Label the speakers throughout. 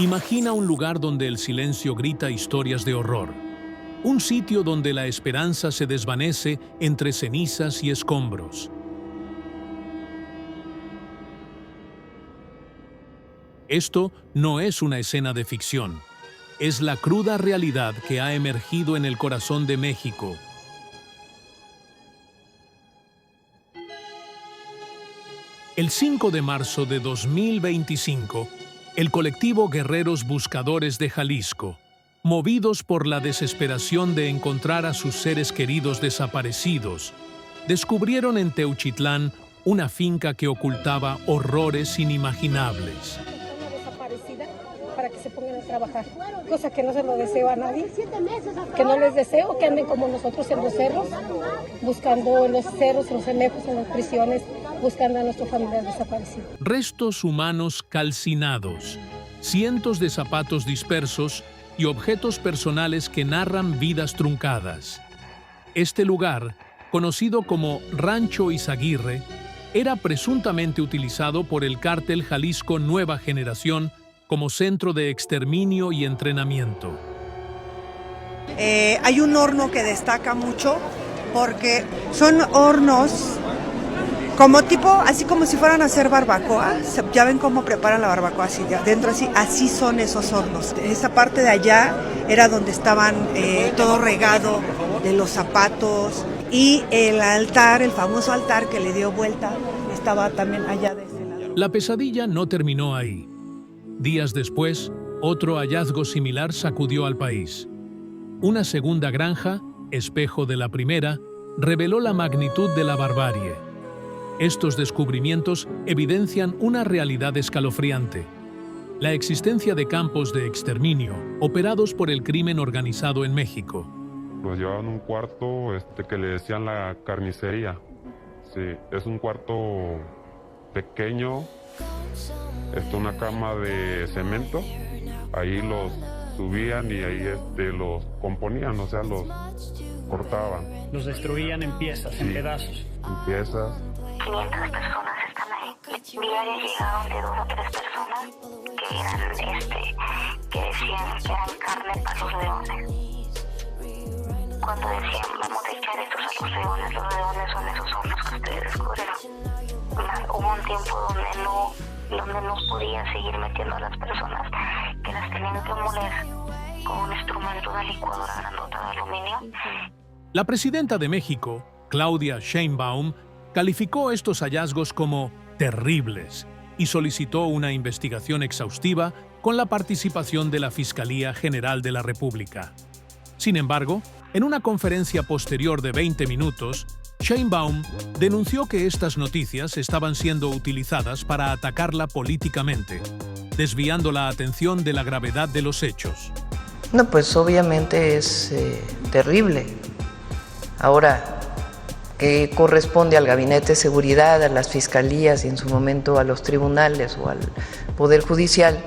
Speaker 1: Imagina un lugar donde el silencio grita historias de horror. Un sitio donde la esperanza se desvanece entre cenizas y escombros. Esto no es una escena de ficción. Es la cruda realidad que ha emergido en el corazón de México. El 5 de marzo de 2025, el colectivo Guerreros Buscadores de Jalisco, movidos por la desesperación de encontrar a sus seres queridos desaparecidos, descubrieron en Teuchitlán una finca que ocultaba horrores inimaginables.
Speaker 2: Para que se pongan a trabajar, cosa que no se lo deseo a nadie, que no les deseo que anden como nosotros en los cerros, buscando en los cerros, en los enejos, en las prisiones, buscando a nuestros familiares desaparecidos.
Speaker 1: Restos humanos calcinados, cientos de zapatos dispersos y objetos personales que narran vidas truncadas. Este lugar, conocido como Rancho Izaguirre, era presuntamente utilizado por el cártel Jalisco Nueva Generación como centro de exterminio y entrenamiento.
Speaker 3: Hay un horno que destaca mucho porque son hornos como tipo, así como si fueran a hacer barbacoa. Ya ven cómo preparan la barbacoa, así de adentro, así son esos hornos. Esa parte de allá era donde estaban todo regado de los zapatos, y el altar, el famoso altar que le dio vuelta, estaba también allá de ese lado.
Speaker 1: La pesadilla no terminó ahí. Días después, otro hallazgo similar sacudió al país. Una segunda granja, espejo de la primera, reveló la magnitud de la barbarie. Estos descubrimientos evidencian una realidad escalofriante: la existencia de campos de exterminio operados por el crimen organizado en México.
Speaker 4: Nos llevaban un cuarto que le decían la carnicería. Sí, es un cuarto pequeño, una cama de cemento. Ahí los subían y ahí los componían, o sea, los cortaban.
Speaker 5: Los destruían en piezas, sí, en pedazos.
Speaker 4: En piezas.
Speaker 6: 500 personas están ahí. Diarios llegaron de 2 o 3 personas que decían que eran carne para los leones. Cuando decían, vamos a echar estos a los leones son esos hornos que ustedes descubrieron. Hubo un tiempo donde no podían seguir metiendo a las personas, que las tenían que moler con un instrumento, una licuadora grandota de aluminio.
Speaker 1: La presidenta de México, Claudia Sheinbaum, calificó estos hallazgos como terribles y solicitó una investigación exhaustiva con la participación de la Fiscalía General de la República. Sin embargo, en una conferencia posterior de 20 minutos, Sheinbaum denunció que estas noticias estaban siendo utilizadas para atacarla políticamente, desviando la atención de la gravedad de los hechos.
Speaker 7: No, pues obviamente es terrible. Ahora, ¿qué corresponde al Gabinete de Seguridad, a las fiscalías y en su momento a los tribunales o al Poder Judicial?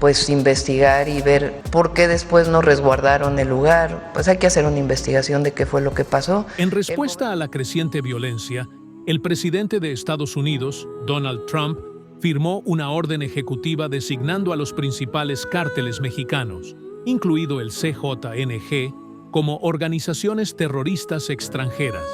Speaker 7: Pues investigar y ver por qué después no resguardaron el lugar. Pues hay que hacer una investigación de qué fue lo que pasó.
Speaker 1: En respuesta a la creciente violencia, el presidente de Estados Unidos, Donald Trump, firmó una orden ejecutiva designando a los principales cárteles mexicanos, incluido el CJNG, como organizaciones terroristas extranjeras.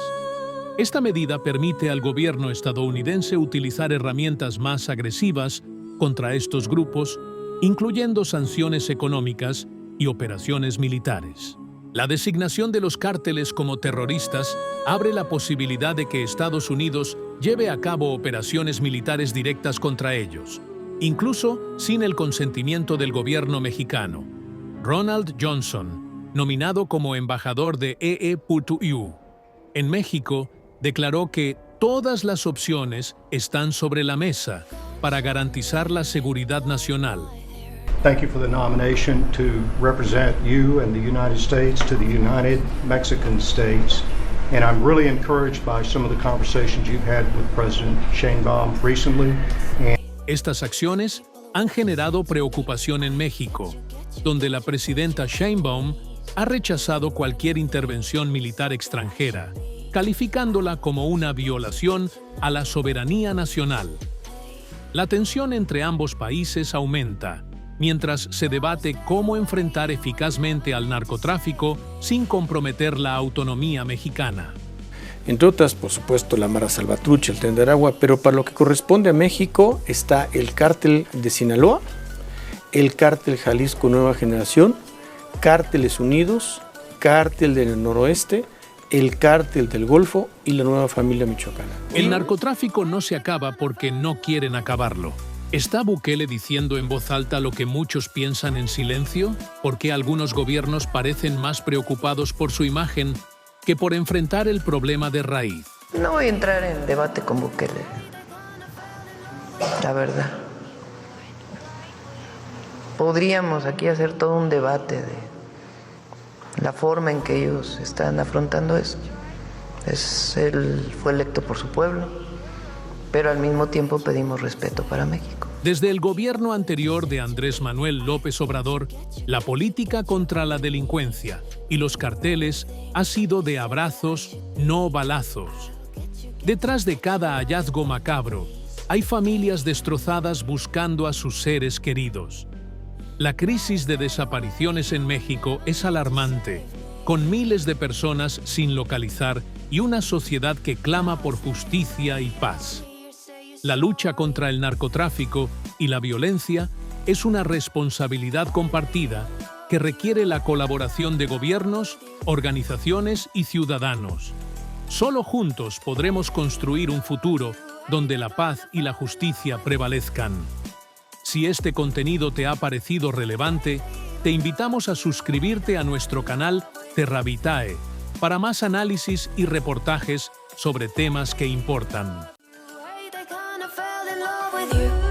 Speaker 1: Esta medida permite al gobierno estadounidense utilizar herramientas más agresivas contra estos grupos, incluyendo sanciones económicas y operaciones militares. La designación de los cárteles como terroristas abre la posibilidad de que Estados Unidos lleve a cabo operaciones militares directas contra ellos, incluso sin el consentimiento del gobierno mexicano. Ronald Johnson, nominado como embajador de EE.U en México, declaró que todas las opciones están sobre la mesa para garantizar la seguridad nacional.
Speaker 8: Thank you for the nomination to represent you and the United States to the United Mexican States. And I'm really encouraged by some of the conversations you've had with President Sheinbaum recently.
Speaker 1: Estas acciones han generado preocupación en México, donde la presidenta Sheinbaum ha rechazado cualquier intervención militar extranjera, calificándola como una violación a la soberanía nacional. La tensión entre ambos países aumenta, mientras se debate cómo enfrentar eficazmente al narcotráfico sin comprometer la autonomía mexicana.
Speaker 9: Entre otras, por supuesto, la Mara Salvatrucha, el Tren de Aragua, pero para lo que corresponde a México está el Cártel de Sinaloa, el Cártel Jalisco Nueva Generación, Cárteles Unidos, Cártel del Noroeste, el Cártel del Golfo y la Nueva Familia Michoacana.
Speaker 1: El narcotráfico no se acaba porque no quieren acabarlo. ¿Está Bukele diciendo en voz alta lo que muchos piensan en silencio? ¿Por qué algunos gobiernos parecen más preocupados por su imagen que por enfrentar el problema de raíz?
Speaker 7: No voy a entrar en debate con Bukele, la verdad. Podríamos aquí hacer todo un debate de la forma en que ellos están afrontando esto. Él fue electo por su pueblo, pero al mismo tiempo pedimos respeto para México.
Speaker 1: Desde el gobierno anterior de Andrés Manuel López Obrador, la política contra la delincuencia y los carteles ha sido de abrazos, no balazos. Detrás de cada hallazgo macabro, hay familias destrozadas buscando a sus seres queridos. La crisis de desapariciones en México es alarmante, con miles de personas sin localizar y una sociedad que clama por justicia y paz. La lucha contra el narcotráfico y la violencia es una responsabilidad compartida que requiere la colaboración de gobiernos, organizaciones y ciudadanos. Solo juntos podremos construir un futuro donde la paz y la justicia prevalezcan. Si este contenido te ha parecido relevante, te invitamos a suscribirte a nuestro canal TerraVitae para más análisis y reportajes sobre temas que importan.
Speaker 10: With you.